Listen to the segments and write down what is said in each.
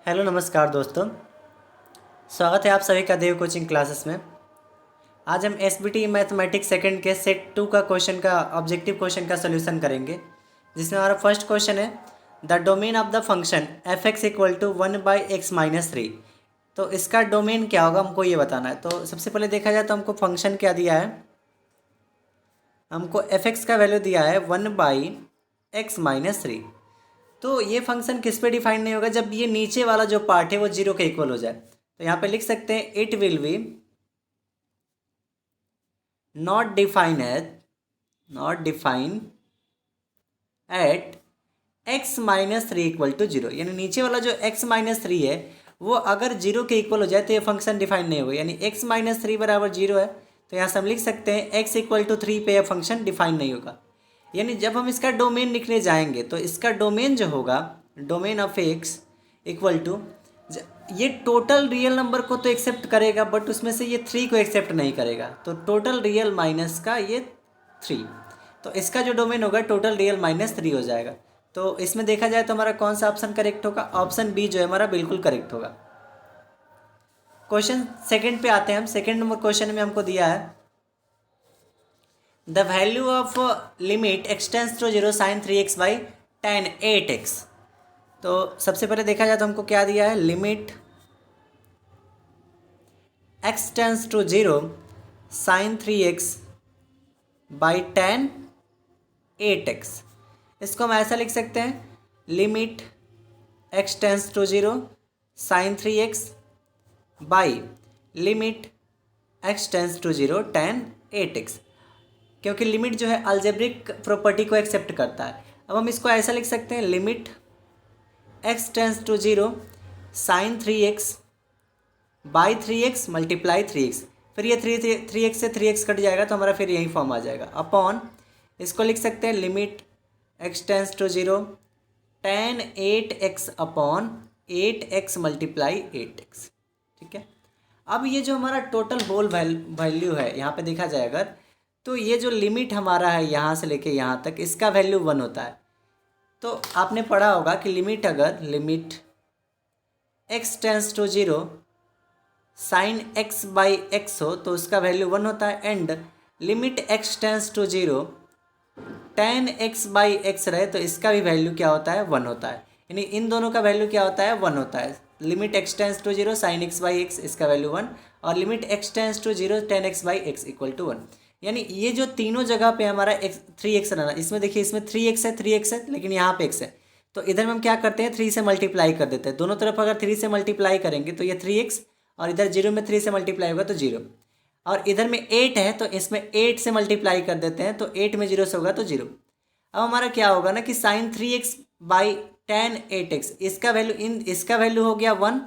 Hello नमस्कार दोस्तों। स्वागत है आप सभी का देव कोचिंग क्लासेस में। आज हम S B T mathematics second के सेट 2 का क्वेश्चन का ऑब्जेक्टिव क्वेश्चन का सोल्यूशन करेंगे, जिसमें हमारा फर्स्ट क्वेश्चन है the domain of the function F X equal to 1/x-3। तो इसका डोमेन क्या होगा हमको ये बताना है। तो सबसे पहले देखा जाए तो हमको फंक्शन क्या दिया है, हमको एफ एक्स का वैल्यू दिया है 1/x-3। तो ये फंक्शन किस पे डिफाइन नहीं होगा, जब ये नीचे वाला जो पार्ट है वो जीरो के इक्वल हो जाए। तो यहाँ पे लिख सकते हैं it will be not define at x-3 equal to zero. यानी नीचे वाला जो x-3 है वो अगर जीरो के इक्वल हो जाए तो ये फंक्शन डिफाइन नहीं होगा। यानी x-3 बराबर जीरो है, तो यहाँ से हम लिख सकते हैं x इक्वल टू 3 पे यह फंक्शन डिफाइन नहीं होगा। यानी जब हम इसका डोमेन लिखने जाएंगे तो इसका डोमेन जो होगा, domain of x equal to, ये टोटल रियल नंबर को तो एक्सेप्ट करेगा बट उसमें से ये 3 को एक्सेप्ट नहीं करेगा। तो टोटल रियल माइनस का ये 3, तो इसका जो डोमेन होगा टोटल रियल -3 हो जाएगा। तो इसमें देखा जाए तो हमारा कौन सा ऑप्शन करेक्ट होगा, ऑप्शन बी जो है हमारा बिल्कुल करेक्ट होगा। क्वेश्चन सेकंड पे आते हैं हम। सेकंड नंबर क्वेश्चन में हमको दिया है the value of limit x tends to 0 sin 3x/tan 8x। तो सबसे पहले देखा जाए तो हमको क्या दिया है, limit x tends to 0 sin 3x/tan 8x। इसको हम ऐसा लिख सकते हैं, limit x tends to 0 sin 3x by limit x tends to 0 tan 8x, क्योंकि लिमिट जो है अलजेब्रिक प्रॉपर्टी को एक्सेप्ट करता है। अब हम इसको ऐसा लिख सकते हैं, limit x tends to 0 sin 3x by 3x multiply 3x, फिर ये 3x से 3x कट जाएगा तो हमारा फिर यही फॉर्म आ जाएगा, अपॉन इसको लिख सकते हैं limit x tends to 0 tan 8x upon 8x multiply 8x। ठीक है। अब ये जो हमारा टोटल होल वैल्यू है, यहाँ पे देखा जाए अगर, तो ये जो लिमिट हमारा है यहाँ से लेके यहाँ तक, इसका वैल्यू 1 होता है। तो आपने पढ़ा होगा कि लिमिट, अगर limit x tends to 0 sine x/x हो तो उसका वैल्यू 1 होता है, and limit x tends to 0 tan x/x रहे तो इसका भी वैल्यू क्या होता है, 1 होता है। यानी इन दोनों का वैल्यू क्या होता है, 1 होता है। Limit x tends to 0 sin x/x इसका वैल्यू 1, और limit x tends to 0 tan x/x equal to 1। यानी ये जो तीनों जगह पे हमारा 3x रहना, इसमें देखिए इसमें 3x है लेकिन यहाँ पे x है, तो इधर में हम क्या करते हैं, 3 से मल्टीप्लाई कर देते हैं। दोनों तरफ अगर 3 से मल्टीप्लाई करेंगे तो ये 3x, और इधर 0 में 3 से मल्टीप्लाई होगा तो 0, और इधर में 8 है तो इसमें 8 से मल्टीप्लाई कर देते हैं, तो 8 में 0 से होगा तो 0। अब हमारा क्या होगा ना कि साइन 3x/tan 8x, इसका वैल्यू इसका वैल्यू हो गया 1,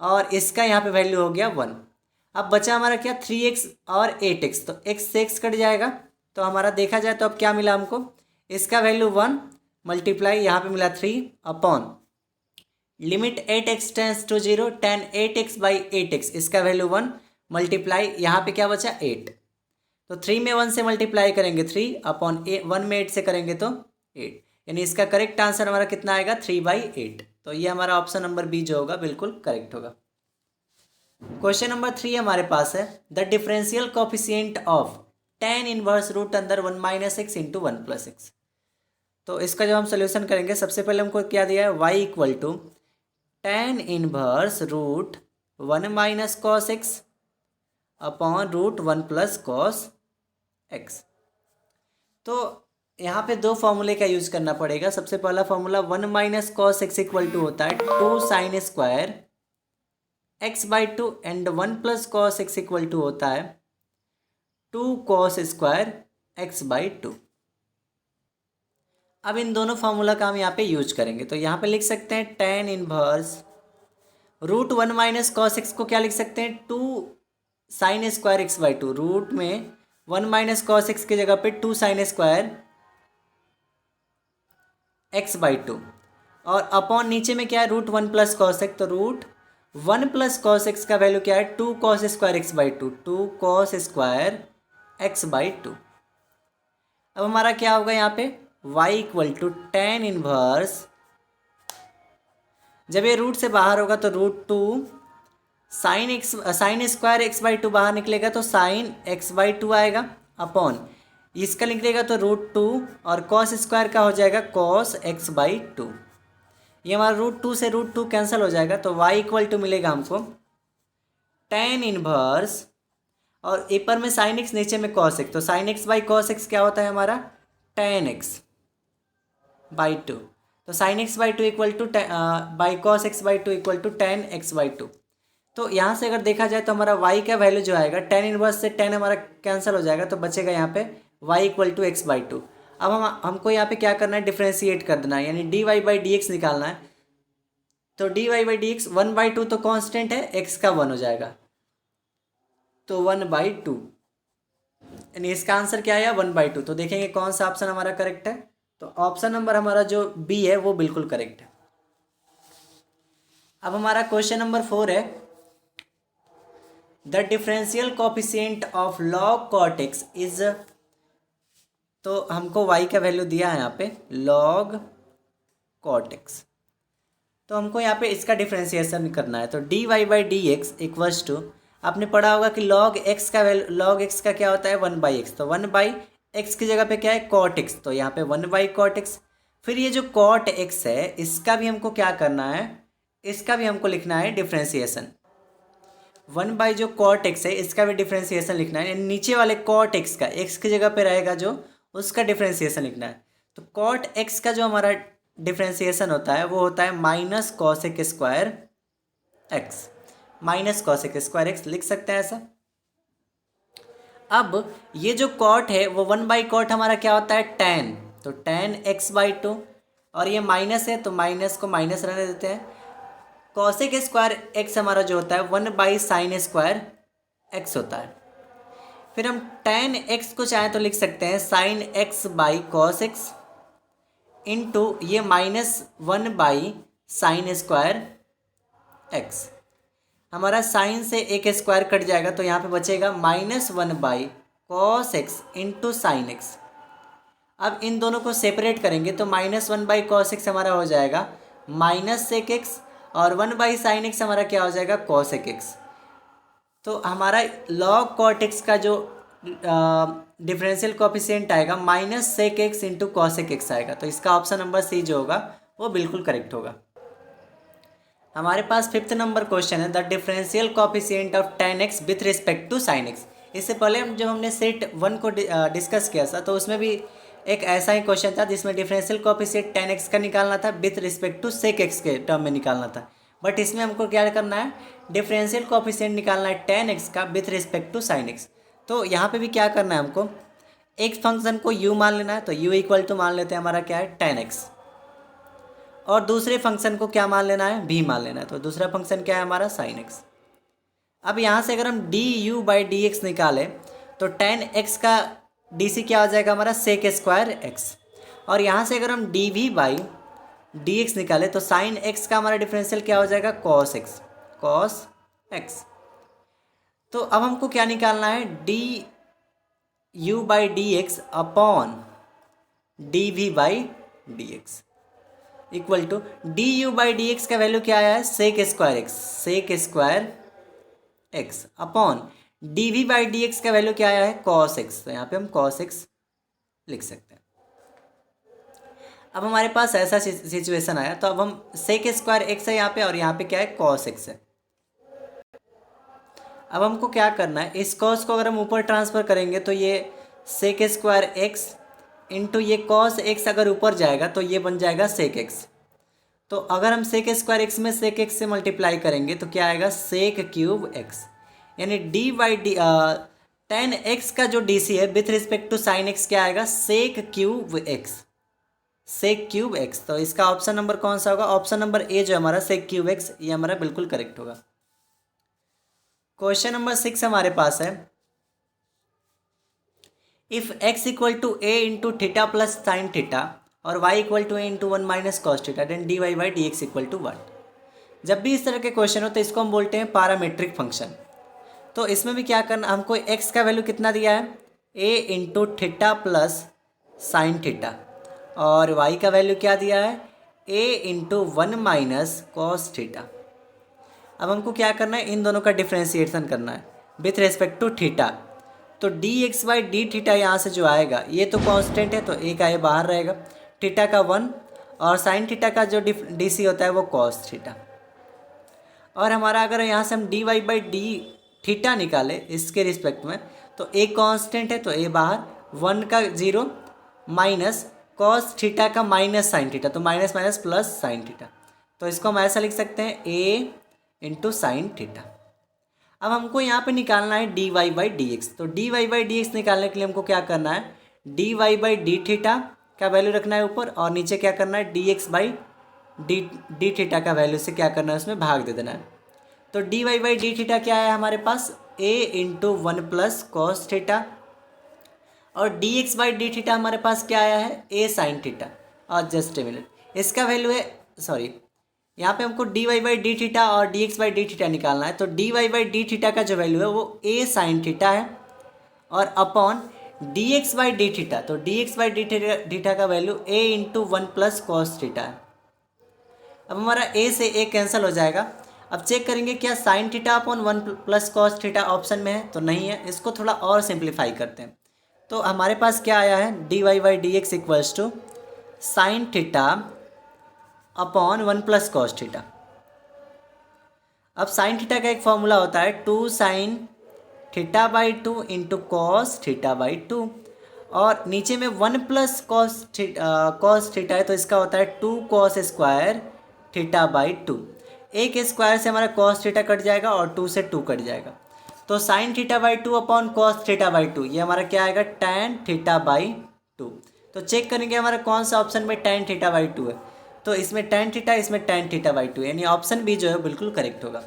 और इसका यहाँ पे वैल्यू हो गया 1। अब बचा हमारा क्या, 3x और 8x, तो x से x कट जाएगा। तो हमारा देखा जाए तो अब क्या मिला हमको, इसका वैल्यू 1 मल्टीप्लाई यहाँ पे मिला 3 upon limit 8x tends to 0 tan 8x/8x, इसका वैल्यू 1 मल्टीप्लाई यहाँ पे क्या बचा 8। तो 3 में 1 से मल्टीप्लाई करेंगे 3 अपॉन 1 में 8 से करेंगे तो 8। यानी इसका करेक्ट आंसर हमारा कितना आएगा, 3/8। तो ये हमारा ऑप्शन नंबर बी जो होगा बिल्कुल करेक्ट होगा। क्वेश्चन नंबर 3 हमारे पास है the differential coefficient of tan inverse root अंदर 1 - x इंटू 1 + x। तो इसका जब हम सोल्यूशन करेंगे, सबसे पहले हमको क्या दिया है, y equal to tan inverse root 1 - cos x upon root 1 + cos x। तो यहाँ पे दो फॉर्मूले का यूज करना पड़ेगा। सबसे पहला formula 1 - cos x equal to होता है 2 sin square x/2, and 1 + cos x equal to होता है 2 cos स्क्वायर x/2। अब इन दोनों फार्मूला का हम यहाँ पे यूज करेंगे, तो यहाँ पे लिख सकते हैं tan inverse root 1 - cos x को क्या लिख सकते हैं, 2 sin स्क्वायर x/2। रूट में 1 - cos x की जगह पे 2 sin स्क्वायर x/2, और अपॉन नीचे में क्या है, रूट 1 + cos x, तो रूट 1 + cos x का वैल्यू क्या है, 2 cos square x/2, 2 cos square x/2। अब हमारा क्या होगा यहाँ पे, y equal to tan inverse जब ये रूट से बाहर होगा तो √2 साइन स्क्वायर x/2 बाहर निकलेगा तो साइन x/2 आएगा अपॉन इसका निकलेगा तो √2 और कॉस स्क्वायर का हो जाएगा कॉस x/2। ये हमारा √2 से √2 कैंसिल हो जाएगा तो y इक्वल टू मिलेगा हमको tan इनवर्स और ऊपर में साइन x नीचे में कॉस x, तो साइन x/cos x क्या होता है हमारा tan x/2। तो sine x/2 equal to by cos x/2 equal to tan x/2। तो यहाँ से अगर देखा जाए तो हमारा y का वैल्यू जो आएगा tan इनवर्स से tan हमारा कैंसिल हो जाएगा तो बचेगा यहाँ पे y इक्वल टू x/2। अब हमको यहाँ पे क्या करना है, डिफ्रेंशिएट कर देना है, यानी dy/dx निकालना है। तो dy/dx 1/2 तो कांस्टेंट है, x का 1 हो जाएगा तो 1/2, यानी इसका आंसर क्या आया 1/2। तो देखेंगे कौन सा ऑप्शन हमारा करेक्ट है, तो ऑप्शन नंबर हमारा जो बी है वो बिल्कुल करेक्ट है। अब हमारा क्वेश्चन नंबर 4 है the differential coefficient of log cot X is, तो हमको y का वैल्यू दिया है यहाँ पे लॉग कॉट एक्स, तो हमको यहाँ पे इसका डिफरेंशिएशन करना है। तो dy/dx इक्वल्स टू, आपने पढ़ा होगा कि log x का वैल्यू, log x का क्या होता है 1/x, तो 1/x की जगह पे क्या है cot x, तो यहाँ पे 1/cot x। फिर ये जो cot x है इसका भी हमको क्या करना है, इसका भी हमको लिखना है डिफरेंशिएशन। 1/ जो cot x है इसका भी डिफरेंशिएशन लिखना है, नीचे वाले cot x का x की जगह पे रहेगा जो, उसका डिफरेंशिएशन लिखना है। तो cot x का जो हमारा डिफरेंशिएशन होता है वो होता है minus cosec square X, minus cosec square x लिख सकते हैं ऐसा। अब ये जो कॉट है वो 1/cot हमारा क्या होता है tan, तो tan x/2, और ये माइनस है तो माइनस को माइनस रहने देते हैं। कॉसेक स्क्वायर एक्स हमारा जो होता है 1/sin स्क्वायर एक्स होता है। फिर हम tan x को चाहें तो लिख सकते हैं sin x/cos x इंटू ये -1/sin स्क्वायर एक्स। हमारा साइन से एक स्क्वायर कट जाएगा तो यहाँ पे बचेगा -1/cos x into sine x. अब इन दोनों को सेपरेट करेंगे तो -1/cos x हमारा हो जाएगा -sec x और 1/sin x हमारा क्या हो जाएगा cosec x। तो हमारा log cot x का जो डिफरेंशियल कोफिशिएंट आएगा -sec x into cosec x आएगा। तो इसका ऑप्शन नंबर सी जो होगा वो बिल्कुल करेक्ट होगा। हमारे पास 5th नंबर क्वेश्चन है the differential coefficient of tan x with respect to sin x। इससे पहले हम जब हमने सेट 1 को डिस्कस किया था तो उसमें भी एक ऐसा ही क्वेश्चन था जिसमें डिफरेंशियल कोफिशिएंट tan x का निकालना था with respect to sec x के टर्म में निकालना था। बट इसमें हमको क्या करना है, डिफरेंशियल कोफिशिएंट निकालना है tan x का with respect to sin x। तो यहाँ पे भी क्या करना है हमको, एक फंक्शन को u मान लेना है, तो u इक्वल टू मान लेते हैं हमारा क्या है tan x, और दूसरे फंक्शन को क्या मान लेना है v मान लेना है, तो दूसरा फंक्शन क्या है हमारा sin x। अब यहाँ से अगर हम du/dx निकालें तो tan x का dc क्या हो जाएगा हमारा sec स्क्वायर x, और यहाँ से अगर हम dv/dx निकालें तो sin x का हमारा डिफरेंशियल क्या हो जाएगा cos x। तो अब हमको क्या निकालना है, du/dx upon dv/dx equal to du/dx का वैल्यू क्या आया है sec square x upon dv/dx का वैल्यू क्या आया है cos x, तो यहाँ पे हम cos x लिख सकते हैं। अब हमारे पास ऐसा सिचुएशन आया तो अब हम sec स्क्वायर x है यहाँ पे और यहाँ पे क्या है cos x है। अब हमको क्या करना है, इस cos को अगर हम ऊपर ट्रांसफ़र करेंगे तो ये sec स्क्वायर x इंटू ये cos x अगर ऊपर जाएगा तो ये बन जाएगा sec x। तो अगर हम sec स्क्वायर x में sec x से मल्टीप्लाई करेंगे तो क्या आएगा sec क्यूब x, यानी tan x का जो dc है with respect to sin x क्या आएगा sec क्यूब x। तो इसका ऑप्शन नंबर कौन सा होगा, ऑप्शन नंबर ए जो हमारा sec क्यूब x, ये हमारा बिल्कुल करेक्ट होगा। क्वेश्चन नंबर 6 हमारे पास है if x equal to a into theta plus sine theta और y equal to a into 1 minus cos theta then dy/dx equal to 1। जब भी इस तरह के क्वेश्चन हो तो इसको हम बोलते हैं पैरामीट्रिक फंक्शन। तो इसमें भी क्या करना, हमको x का वैल्यू कितना दिया है a into theta plus sine theta और y का वैल्यू क्या दिया है a into 1 minus cos theta. अब हमको क्या करना है, इन दोनों का डिफ्रेंशिएशन करना है विथ रिस्पेक्ट टू थीटा। तो d x by D theta यहाँ से जो आएगा ये तो कांस्टेंट है, तो ए का ये बाहर रहेगा, थीटा का 1 और साइन थीटा का जो डी सी होता है वो कॉस थीटा। और हमारा अगर यहाँ से हम D Y by D theta निकाले इसके रिस्पेक्ट में, तो ए कांस्टेंट है तो ए बाहर, 1 का 0 माइनस कॉस थीटा का माइनस साइन थीटा, तो minus minus plus sine theta. तो इसको हम ऐसा लिख सकते हैं ए इंटू साइन थीटा। अब हमको यहाँ पे निकालना है D Y by D x. तो D Y by D x निकालने के लिए हमको क्या करना है, D Y by D theta का वैल्यू रखना है ऊपर, और नीचे क्या करना है d x by D theta का वैल्यू से क्या करना है उसमें भाग दे देना है। तो D Y by D theta क्या है हमारे पास, a into 1 plus cos theta, और d x by D theta हमारे पास क्या आया है, ए साइन थीटा। और जस्ट ए मिनट, इसका वैल्यू है, सॉरी यहाँ पे हमको d Y by D theta और d x by D theta निकालना है। तो D Y by D theta का जो वैल्यू है वो ए साइन थीटा है, और upon d x by D theta, तो d x by D theta का value a into 1 plus cos theta है। अब हमारा ए से ए कैंसिल हो जाएगा। अब चेक करेंगे क्या sign theta upon 1 plus cos theta option में है, तो नहीं है। इसको थोड़ा और सिंप्लीफाई करते हैं, तो हमारे पास क्या आया है, D Y by D X equals to sine theta upon 1 plus cos theta. अब साइन थीटा का एक फॉर्मूला होता है 2 sine theta by 2 into cos theta by 2, और नीचे में 1 प्लस कॉस थीटा है, तो इसका होता है 2 कॉस स्क्वायर थीटा बाई 2। एक स्क्वायर से हमारा कॉस थीटा कट जाएगा और 2 से 2 कट जाएगा, तो sign theta by 2 upon cos theta by 2, ये हमारा क्या आएगा, टैन थीटा बाई 2। तो चेक करेंगे हमारा कौन सा ऑप्शन में टैन थीटा बाई 2 है, तो इसमें टैन थीटा, इसमें टैन थीटा बाई 2, यानी ऑप्शन बी जो है बिल्कुल करेक्ट होगा।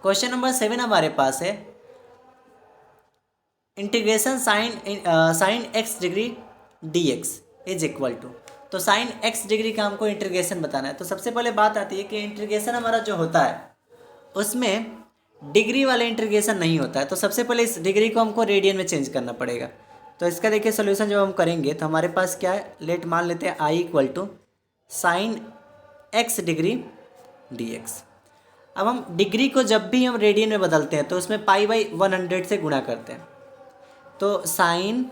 क्वेश्चन नंबर 7 हमारे पास है integration sine x degree D X is equal to. तो साइन एक्स डिग्री का हमको इंटीग्रेशन बताना है। तो सबसे पहले बात आती है कि इंटीग्रेशन हमारा जो होता है उसमें डिग्री वाले इंटीग्रेशन नहीं होता है, तो सबसे पहले इस डिग्री को हमको रेडियन में चेंज करना पड़ेगा। तो इसका देखिए सोल्यूशन जब हम करेंगे तो हमारे पास क्या है, लेट मान लेते हैं I equal to sine x degree D x. अब हम डिग्री को जब भी हम रेडियन में बदलते हैं तो उसमें पाई बाई 100 से गुणा करते हैं, तो साइन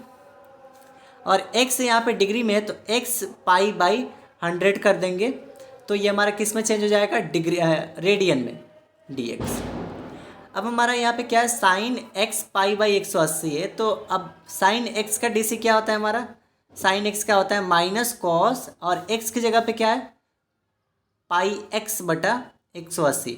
और एक्स यहाँ पे डिग्री में है तो एक्स पाई बाई 100 कर देंगे, तो ये हमारा किस में चेंज हो जाएगा, डिग्री रेडियन में डी एक्स। अब हमारा यहाँ पे क्या है, साइन एक्स पाई बाई 180 है, तो अब साइन एक्स का डी सी क्या होता है हमारा, साइन एक्स का होता है माइनस कॉस, और एक्स की जगह पे क्या है पाई एक्स बटा 180।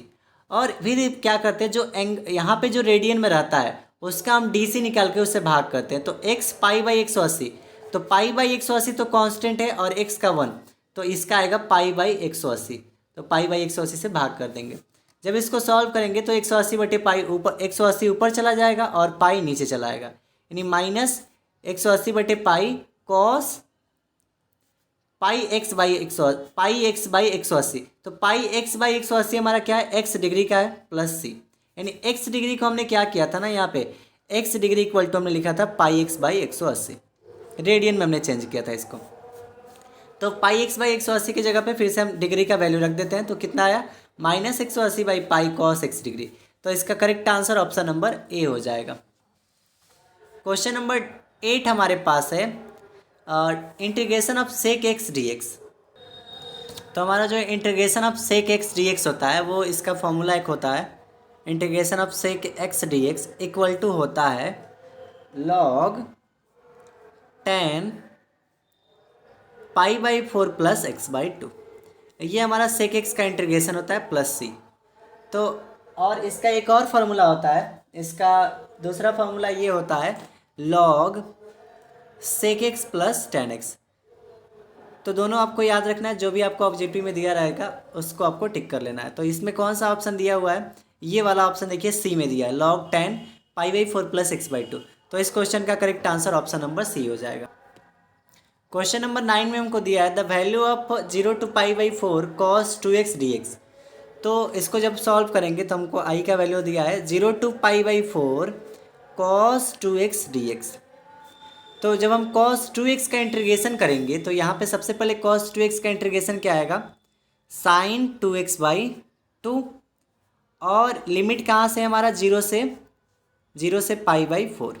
और फिर क्या करते हैं, जो यहाँ पे जो रेडियन में रहता है उसका हम डी सी निकाल के उससे भाग करते हैं, तो एक्स पाई बाई 180, तो पाई बाई 180 तो कांस्टेंट है और एक्स का 1, तो इसका आएगा पाई बाई 180, तो पाई बाई 180 से भाग कर देंगे। जब इसको सॉल्व करेंगे तो 180 बटे पाई ऊपर, 180 ऊपर चला जाएगा और पाई नीचे चला आएगा, यानी माइनस 180 बटे pi cos pi x by 180, तो पाई एक्स बाई 180 हमारा क्या है, एक्स डिग्री का है प्लस सी, यानी एक्स डिग्री को हमने क्या किया था ना, यहाँ पे एक्स डिग्री इक्वल टू हमने लिखा था पाई एक्स बाई 180, रेडियन में हमने चेंज किया था इसको। तो पाई एक्स बाई 180 की जगह पे फिर से हम डिग्री का वैल्यू रख देते हैं, तो कितना आया, minus 180 by pi cos X degree. तो इसका correct answer option number A हो जाएगा। क्वेश्चन नंबर 8 हमारे पास है integration of sec X D x. तो हमारा जो integration of sec X D X होता है वो इसका फॉर्मूला एक होता है, integration of sec X D x equal to होता है log 10 pi by 4 plus X by 2। ये हमारा सेक एक्स का इंटीग्रेशन होता है प्लस सी। तो और इसका एक और फार्मूला होता है, इसका दूसरा फार्मूला ये होता है log sec X plus ten X. तो दोनों आपको याद रखना है, जो भी आपको ऑब्जेक्टिव में दिया रहेगा उसको आपको टिक कर लेना है। तो इसमें कौन सा ऑप्शन दिया हुआ है, ये वाला ऑप्शन देखिए सी में दिया है log 10 pi by 4 plus X by 2। तो इस क्वेश्चन का करेक्ट आंसर ऑप्शन नंबर सी हो जाएगा। क्वेश्चन नंबर 9 में हमको दिया है the value of 0 to pi by 4 cos 2x dx। तो इसको जब सॉल्व करेंगे तो हमको आई का वैल्यू दिया है 0 to pi by 4 cos 2x dx। तो जब हम cos 2x का इंटीग्रेशन करेंगे तो यहाँ पे सबसे पहले cos 2x का इंटीग्रेशन क्या आएगा, sin 2x/2, और लिमिट कहाँ से हमारा 0 से π/4,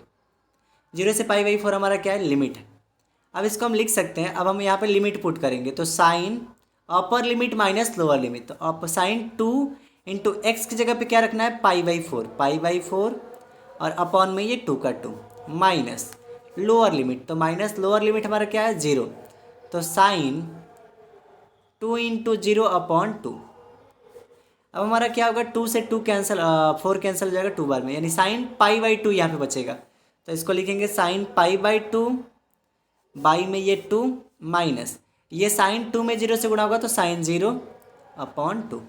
0 से π/4 हमारा क्या है, लिमिट है। अब इसको हम लिख सकते हैं, अब हम यहाँ पे लिमिट पुट करेंगे तो sine upper limit minus lower limit, तो अब साइन 2 इंटू एक्स की जगह पे क्या रखना है, π/4, और अपॉन में ये 2 का 2 माइनस लोअर लिमिट, तो माइनस लोअर लिमिट हमारा क्या है, 0, तो साइन 2 इंटू 0 अपॉन 2। अब हमारा क्या होगा, 2 से 2 कैंसिल, 4 कैंसिल हो जाएगा 2 बार में, यानी साइन π/2 यहाँ पे बचेगा। तो इसको लिखेंगे साइन π/2 बाई में ये 2 माइनस ये साइन 2 में 0 से गुणा होगा तो साइन 0 अपॉन 2।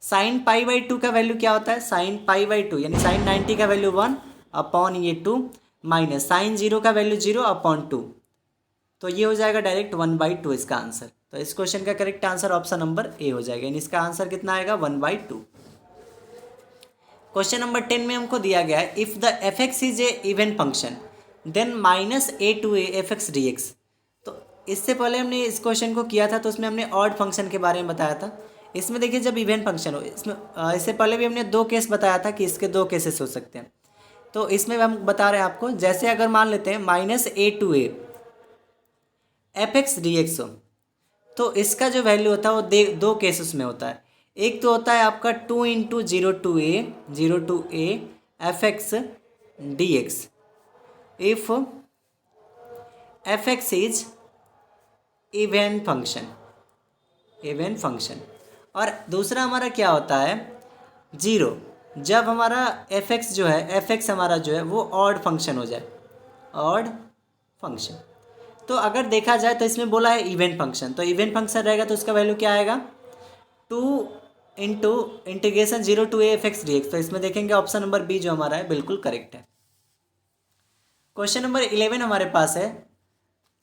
साइन π/2 का वैल्यू क्या होता है, साइन π/2 यानी साइन 90 का वैल्यू 1 अपॉन ये 2 माइनस साइन 0 का वैल्यू 0 अपॉन 2, तो ये हो जाएगा डायरेक्ट 1/2 इसका आंसर। तो इस क्वेश्चन का correct answer option number A हो जाएगा, यानी इसका आंसर कितना आएगा, 1/2। क्वेश्चन नंबर 10 में हमको दिया गया है if the fx is a even function then -a to a fx dx। तो इससे पहले हमने इस क्वेश्चन को किया था तो उसमें हमने ऑड फंक्शन के बारे में बताया था। इसमें देखिए जब इवन फंक्शन हो, इसमें इससे पहले भी हमने 2 केस बताया था कि इसके 2 केसेस हो सकते हैं। तो इसमें हम बता रहे हैं आपको, जैसे अगर मान लेते हैं -a to a fx dx हो, तो इसका जो वैल्यू होता है वो 2 केसेस में होता है। एक तो होता है आपका 2 into 0 to a fx dx if fx is even function, और दूसरा हमारा क्या होता है 0, जब हमारा fx जो है, fx हमारा जो है वो ऑड फंक्शन हो जाए, ऑड फंक्शन। तो अगर देखा जाए तो इसमें बोला है इवन फंक्शन, तो इवन फंक्शन रहेगा तो उसका वैल्यू क्या आएगा, 2 into integration 0 to a fx dx। तो इसमें देखेंगे ऑप्शन नंबर बी जो हमारा है बिल्कुल करेक्ट है। क्वेश्चन नंबर 11 हमारे पास है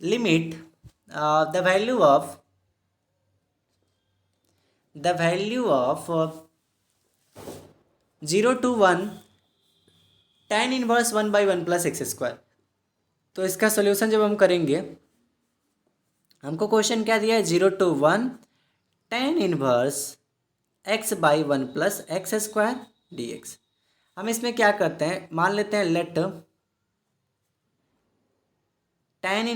limit the value of 0 to 1 tan inverse 1/1 plus X square. तो इसका सोल्यूशन जब हम करेंगे, हमको क्वेश्चन क्या दिया है, 0 to 1 tan inverse x/1 plus X square dx। हम इसमें क्या करते हैं, मान लेते हैं let tan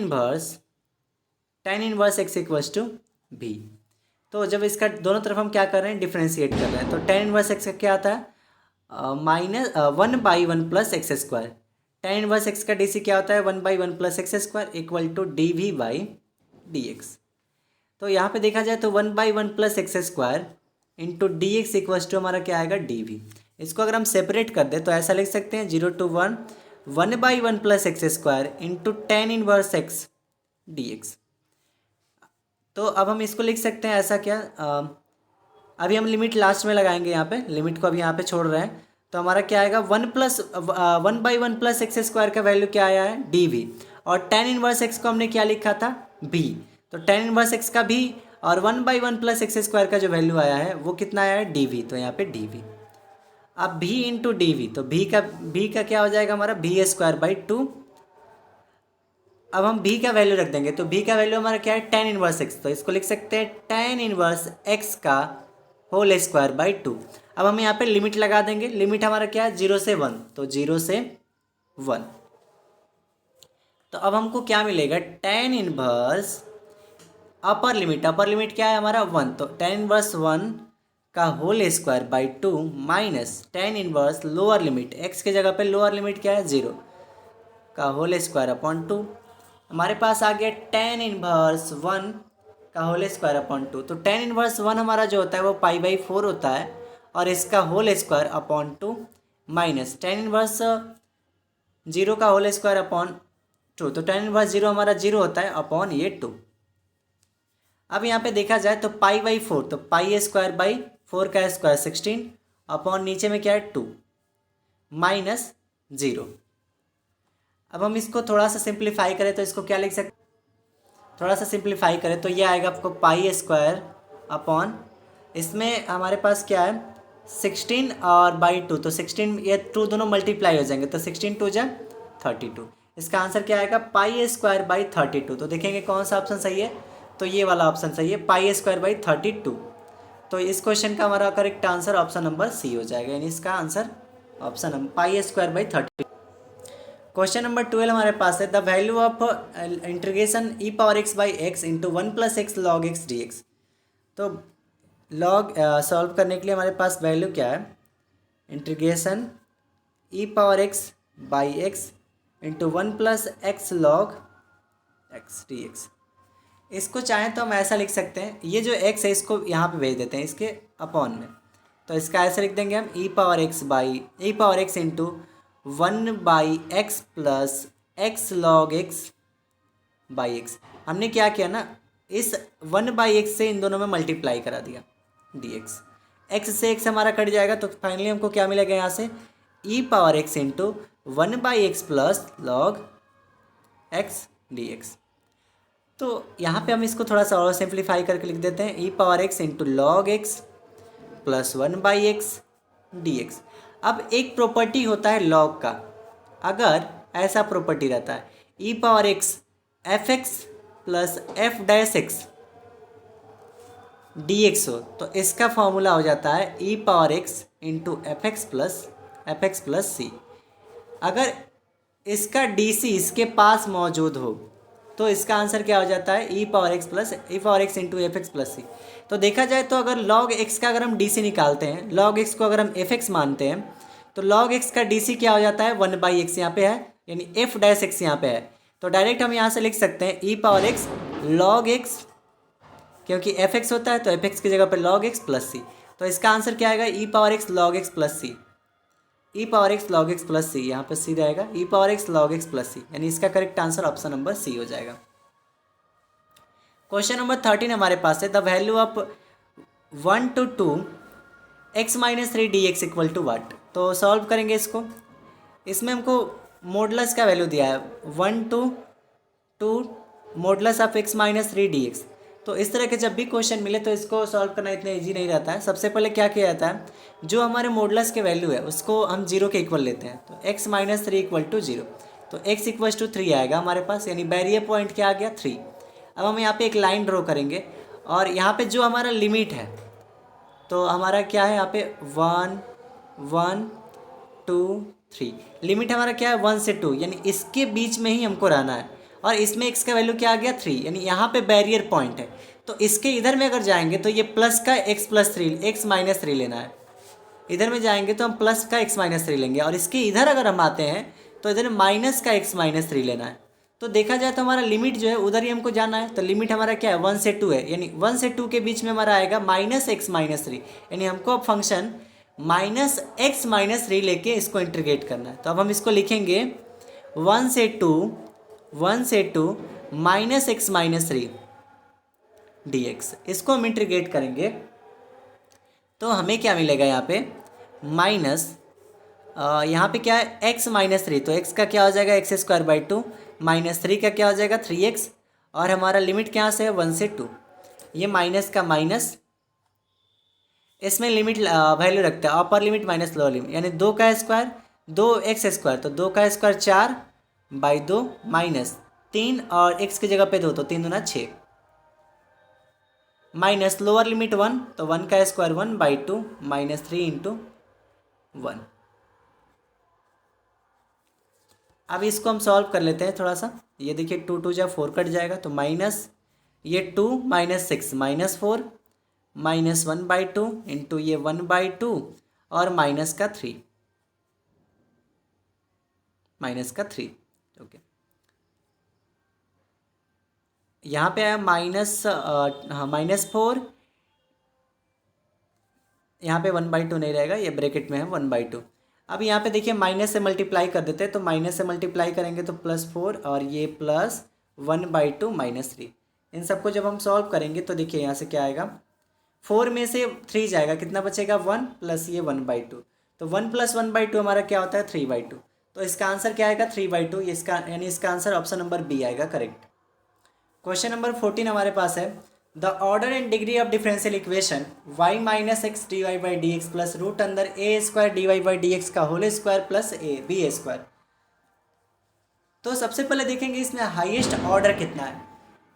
inverse x equals to b। तो जब इसका दोनों तरफ हम क्या कर रहे हैं, डिफ्रेंशिएट कर रहे हैं, तो tan इनवर्स x का क्या आता है, -1/1 plus X square. tan inverse x का डी क्या होता है, 1/1 plus X square equal to dv/dx। तो यहाँ पे देखा जाए तो 1/1 plus X square into D X equals to हमारा क्या आएगा, dv। इसको अगर हम सेपरेट कर दें तो ऐसा लिख सकते हैं 0 to 1 1/1 plus X square into tan inverse x dx। तो अब हम इसको लिख सकते हैं ऐसा क्या, अभी हम लिमिट लास्ट में लगाएंगे, यहाँ पे लिमिट को अभी यहाँ पे छोड़ रहे हैं, तो हमारा क्या आएगा 1/1 प्लस एक्स स्क्वायर का वैल्यू क्या आया है, dv, और tan इनवर्स x को हमने क्या लिखा था, b। तो tan इनवर्स x का भी और 1/1 प्लस एक्स स्क्वायर का जो वैल्यू आया है वो कितना आया है, dv। तो यहाँ पे dv, अब b इंटू डी वी, तो b का क्या हो जाएगा हमारा b²/2। अब हम b का वैल्यू रख देंगे, तो b का वैल्यू हमारा क्या है, tan इनवर्स x। तो इसको लिख सकते हैं tan इनवर्स x का होल स्क्वायर/2। अब हम यहाँ पे लिमिट लगा देंगे, लिमिट हमारा क्या है 0 से 1, तो 0 से 1। तो अब हमको क्या मिलेगा, tan इनवर्स अपर लिमिट क्या है हमारा 1, तो tan इनवर्स 1 का whole square minus tan inverse lower limit, x के जगह पे लोअर लिमिट क्या है 0 का होल स्क्वायर/2। हमारे पास आ गया tan इनवर्स 1 का होल स्क्वायर/2। तो tan इनवर्स 1 हमारा जो होता है वो π/4 होता है, और इसका whole square minus tan inverse 0 का होल स्क्वायर/2। तो tan इनवर्स 0 हमारा 0 होता है अपॉन ये 2। अब यहाँ पे देखा जाए तो π/4, तो π²/4 का स्क्वायर 16 अपॉन नीचे में क्या है 2 माइनस 0। अब हम इसको थोड़ा सा सिंप्लीफाई करें तो इसको क्या लिख सकते, थोड़ा सा सिंप्लीफाई करें तो ये आएगा आपको π² अपॉन, इसमें हमारे पास क्या है 16 और/2, तो 16 ये 2 दोनों मल्टीप्लाई हो जाएंगे, तो 16 2 जा 32। इसका आंसर क्या आएगा पाई स्क्वायर बाई 32। तो देखेंगे कौन सा ऑप्शन सही है, तो ये वाला ऑप्शन सही है, पाई स्क्वायर बाई 32। तो इस क्वेश्चन का हमारा करेक्ट आंसर ऑप्शन नंबर सी हो जाएगा, यानी इसका answer option number pi square by 32। Question number 12 हमारे पास है, the value of integration E power X by X into 1 plus x log x D x. तो लॉग सॉल्व करने के लिए हमारे पास वैल्यू क्या है, integration E power X by X into 1 plus x log x D X. इसको चाहें तो हम ऐसा लिख सकते हैं, ये जो x है इसको यहाँ पे भेज देते हैं इसके अपॉन में, तो इसका ऐसे लिख देंगे हम e power x into 1 by x plus x log x by x. हमने क्या किया ना, इस 1 बाई एक्स से इन दोनों में मल्टीप्लाई करा दिया डी एक्स, एक्स से एक्स हमारा कट जाएगा, तो फाइनली हमको क्या मिलेगा यहाँ से e power x into 1 by x plus log x D x. तो यहाँ पे हम इसको थोड़ा सा और सिंप्लीफाई करके लिख देते हैं, e power x into log x plus 1 by x D x. अब एक प्रॉपर्टी होता है लॉग का, अगर ऐसा प्रॉपर्टी रहता है e power x f x plus f dash x D x हो, तो इसका फॉर्मूला हो जाता है e power x into f x plus c. अगर इसका डी सी इसके पास मौजूद हो तो इसका आंसर क्या हो जाता है e power x into f x plus c. तो देखा जाए तो अगर लॉग एक्स का अगर हम डी सी निकालते हैं, लॉग एक्स को अगर हम एफ एक्स मानते हैं, तो लॉग एक्स का डी सी क्या हो जाता है 1 बाई एक्स यहाँ पे है, यानी एफ डैश एक्स यहाँ पे है। तो डायरेक्ट हम यहाँ से लिख सकते हैं e power x log x, क्योंकि एफ एक्स होता है तो एफ एक्स की जगह पर लॉग एक्स प्लस सी। तो इसका आंसर क्या आएगा e power x log x plus c, e power x log x plus c, यहाँ पर सी रहेगा e power x log x plus c, यानी इसका करेक्ट आंसर ऑप्शन नंबर सी हो जाएगा। क्वेश्चन नंबर 13 हमारे पास है, the value of 1 to 2 x minus 3 d x equal to what. तो सॉल्व करेंगे इसको, इसमें हमको मॉडुलस का वैल्यू दिया है 1 to 2 modulus of x minus 3 d x. तो इस तरह के जब भी क्वेश्चन मिले तो इसको सॉल्व करना इतना इजी नहीं रहता है। सबसे पहले क्या किया जाता है, जो हमारे मॉडुलस के वैल्यू है उसको हम 0 के इक्वल लेते हैं, तो x माइनस 3 इक्वल टू 0, तो x इक्वल टू 3 आएगा हमारे पास, यानी बैरियर पॉइंट क्या आ गया 3। अब हम यहाँ पे एक लाइन ड्रॉ करेंगे और यहाँ पे जो हमारा लिमिट है, तो हमारा क्या है यहाँ पे 1 1 2 3, लिमिट हमारा क्या है 1 से 2, यानी इसके बीच में ही हमको रहना है। और इसमें x का वैल्यू क्या आ गया 3, यानी यहाँ पे बैरियर पॉइंट है, तो इसके इधर में अगर जाएंगे तो ये प्लस का x प्लस 3 x माइनस 3 लेना है, इधर में जाएंगे तो हम प्लस का x माइनस 3 लेंगे, और इसके इधर अगर हम आते हैं तो इधर माइनस का x माइनस 3 लेना है। तो देखा जाए तो हमारा लिमिट जो है उधर ही हमको जाना है, तो लिमिट हमारा क्या है 1 से 2 है, यानी 1 से 2 के बीच में हमारा आएगा माइनस x माइनस 3, यानी हमको अब फंक्शन माइनस x माइनस 3 लेके इसको इंटीग्रेट करना है। तो अब हम इसको लिखेंगे 1 से 2 माइनस x माइनस 3 dx, इसको हम इंटीग्रेट करेंगे तो हमें क्या मिलेगा यहाँ पे माइनस, यहाँ पे क्या है x माइनस 3, तो x का क्या हो जाएगा एक्स स्क्वायर बाई 2 माइनस 3 का क्या हो जाएगा 3x, और हमारा लिमिट क्या से है 1 से 2, ये माइनस का माइनस, इसमें लिमिट वैल्यू रखता है अपर लिमिट माइनस लोअर लिमिट, यानी 2 का स्क्वायर 2x स्क्वायर, तो 2 का स्क्वायर 4 बाई 2 माइनस 3 और x की जगह पे 2, तो 3 दूना 6 माइनस लोअर लिमिट 1, तो 1 का स्क्वायर 1 बाई 2 माइनस 3 इंटू 1। अब इसको हम सॉल्व कर लेते हैं थोड़ा सा, ये देखिए 2 2 जब 4 कट जाएगा, तो माइनस ये 2 minus 6 minus 4 minus 1 by 2 into ये 1 बाई 2 और माइनस का 3 ओके। यहाँ पे आया माइनस 4, यहाँ पे 1 बाई 2 नहीं रहेगा, ये ब्रैकेट में है 1 बाई 2। अब यहाँ पे देखिए माइनस से मल्टीप्लाई कर देते हैं, तो माइनस से मल्टीप्लाई करेंगे तो प्लस 4 और ये प्लस 1 बाई 2 माइनस 3, इन सबको जब हम सॉल्व करेंगे तो देखिए यहाँ से क्या आएगा 4 में से 3 जाएगा, कितना बचेगा 1 प्लस ये 1 बाई 2, तो 1 प्लस 1 बाई 2 हमारा क्या होता है 3 बाई 2, तो इसका आंसर क्या आएगा 3 बाई 2, इसका यानी इसका आंसर ऑप्शन नंबर बी आएगा करेक्ट। क्वेश्चन नंबर 14 हमारे पास है, the order and degree of differential equation y minus x d Y by D x plus root अंदर a square D Y by D x का whole square plus a b square. तो सबसे पहले देखेंगे इसमें हाईएस्ट ऑर्डर कितना है।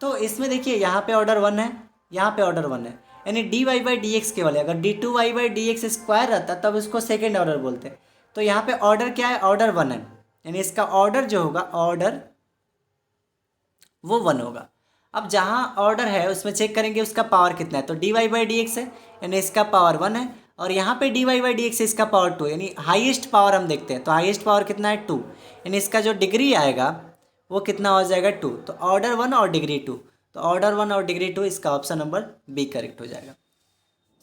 तो इसमें देखिए यहाँ पे ऑर्डर 1 है, यहाँ पे ऑर्डर 1 है, यानी D Y by D X केवल है। अगर D two Y by D X square रहता तब उसको सेकेंड ऑर्डर बोलते हैं। तो यहाँ पे ऑर्डर क्या है, ऑर्डर 1 है, यानी इसका ऑर्डर जो होगा ऑर्डर वो 1 होगा। अब जहाँ ऑर्डर है उसमें चेक करेंगे उसका पावर कितना है। तो D Y by D X है, यानी इसका पावर 1 है, और यहाँ पे D Y by D X है, इसका पावर 2, यानी हाईएस्ट पावर हम देखते हैं। तो हाईएस्ट पावर कितना है 2, यानी इसका जो डिग्री आएगा वो कितना हो जाएगा 2। तो ऑर्डर 1 और डिग्री 2, तो ऑर्डर 1 और डिग्री 2, इसका ऑप्शन नंबर बी करेक्ट हो जाएगा।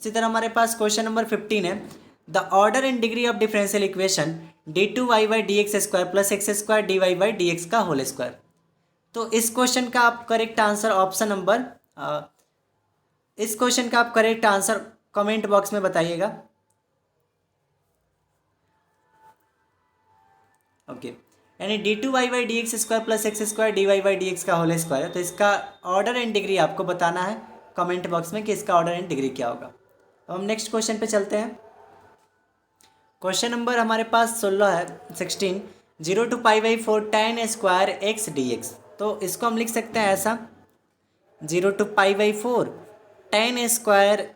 इसी तरह हमारे पास क्वेश्चन नंबर 15 है, the order and degree of differential equation D two Y by D X square plus X square D Y by D x का होल स्क्वायर। तो इस क्वेश्चन का आप करेक्ट आंसर ऑप्शन नंबर इस question का आप correct answer comment box में बताइएगा। ओके, यानी D two Y by D X square plus X square D Y by D x का होल स्क्वायर है। तो इसका ऑर्डर एंड डिग्री आपको बताना है कमेंट बॉक्स में कि इसका ऑर्डर एंड डिग्री क्या होगा। अब हम नेक्स्ट क्वेश्चन पे चलते हैं। क्वेश्चन नंबर हमारे पास 16 0 to pi by 4 tan square X D x. तो इसको हम लिख सकते हैं ऐसा, 0 to pi by 4 tan square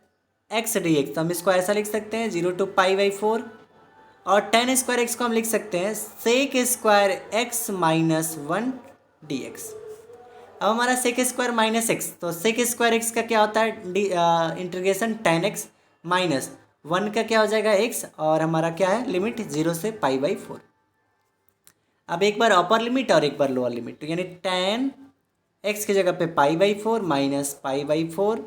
X D x. तो हम इसको ऐसा लिख सकते हैं 0 टू पाई बाई 4, और tan स्क्वायर एक्स को हम लिख सकते हैं sec square X minus 1 D x. अब हमारा सेक स्क्वायर माइनस एक्स, तो सेक स्क्वायर एक्स का क्या होता है इंटीग्रेशन tan एक्स माइनस 1 का क्या हो जाएगा x, और हमारा क्या है लिमिट 0 से पाई बाई 4। अब एक बार अपर लिमिट और एक बार लोअर लिमिट, तो यानी tan x की जगह पे पाई by 4 minus pi by 4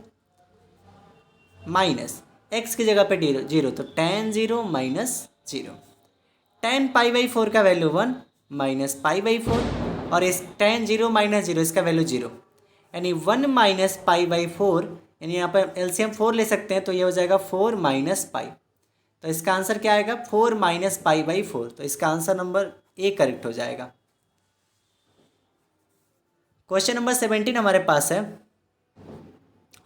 minus x की जगह पे 0, तो tan 0 minus 0। tan pi by 4 का वैल्यू 1 माइनस पाई बाई 4, और इस tan 0 माइनस 0 इसका वैल्यू 0, यानी 1 माइनस पाई बाई 4, यानी यहाँ पर एलसीएम 4 ले सकते हैं, तो ये हो जाएगा 4 माइनस पाई। तो इसका आंसर क्या आएगा 4 माइनस पाई बाई 4। तो इसका आंसर नंबर ए करेक्ट हो जाएगा। क्वेश्चन नंबर 17 हमारे पास है,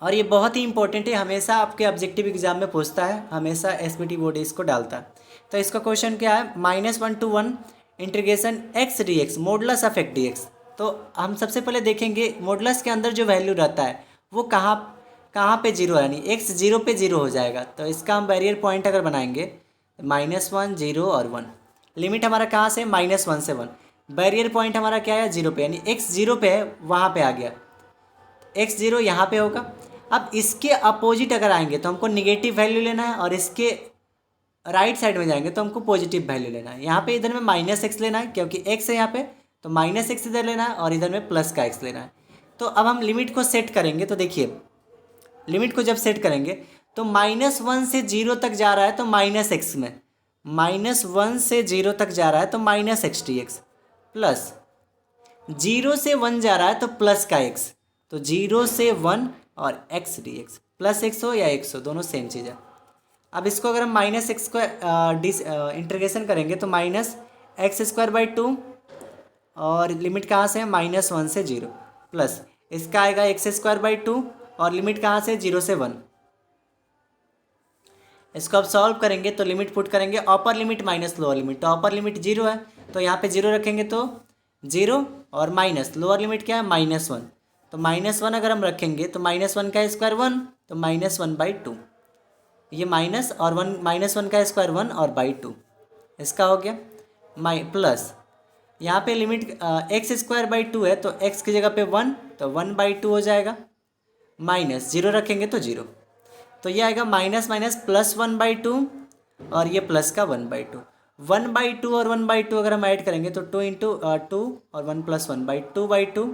और ये बहुत ही इंपॉर्टेंट है, हमेशा आपके ऑब्जेक्टिव एग्जाम में पूछता है, हमेशा एसबीटी बोर्ड इसको डालता है। तो इसका क्वेश्चन क्या है, -1 to 1 integration x D x modulus of x D x. तो हम सबसे पहले देखेंगे मॉडुलस के अंदर जो वैल्यू रहता है वो कहाँ पे 0 है, यानी x 0 पे 0 हो जाएगा। तो इसका हम बैरियर पॉइंट अगर बनाएंगे -1 0 और 1, लिमिट हमारा कहाँ से -1 से 1, बैरियर पॉइंट हमारा क्या है 0 पे, यानी x 0 पे है वहाँ पे आ गया, x 0 यहाँ पे होगा। अब इसके अपोजिट अगर आएंगे तो हमको निगेटिव वैल्यू लेना है, और इसके राइट साइड में जाएंगे तो हमको पॉजिटिव वैल्यू लेना है। यहाँ पे इधर में -x लेना है क्योंकि x है यहाँ पे, तो -x इधर लेना है, और इधर में प्लस का x लेना है। तो अब हम लिमिट को सेट करेंगे, तो देखिए लिमिट को जब सेट करेंगे तो -1 से 0 तक जा रहा है तो -x में, -1 से 0 तक जा रहा है तो -x dx, प्लस 0 से 1 जा रहा है तो प्लस का x, तो 0 से 1 और x dx, प्लस x हो या x हो दोनों सेम चीज़ है। अब इसको अगर हम -x को इंटीग्रेशन करेंगे तो -x² 2, और लिमिट कहाँ से है -1 से 0, प्लस इसका आएगा x² 2, और लिमिट कहाँ से 0 से 1। इसको अब सॉल्व करेंगे तो लिमिट पुट करेंगे अपर लिमिट माइनस लोअर लिमिट, तो अपर लिमिट 0 है तो यहाँ पे 0 रखेंगे तो 0, और माइनस लोअर लिमिट क्या है -1, तो -1 अगर हम रखेंगे तो -1 का स्क्वायर 1, तो -1/2, ये माइनस और 1 का स्क्वायर 1 और बाई 2 इसका हो गया, प्लस यहाँ पे लिमिट x² 2 है तो x की जगह पे 1, तो 1/2 हो जाएगा, माइनस 0 रखेंगे तो 0, तो ये आएगा माइनस माइनस प्लस 1/2, और ये प्लस का 1/2, 1/2 और 1/2 अगर हम ऐड करेंगे तो 2 × 2 और 1 + 1/2/2,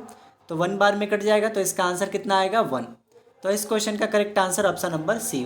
तो 1 बार में कट जाएगा, तो इसका आंसर कितना आएगा 1। तो इस क्वेश्चन का करेक्ट आंसर ऑप्शन नंबर सी।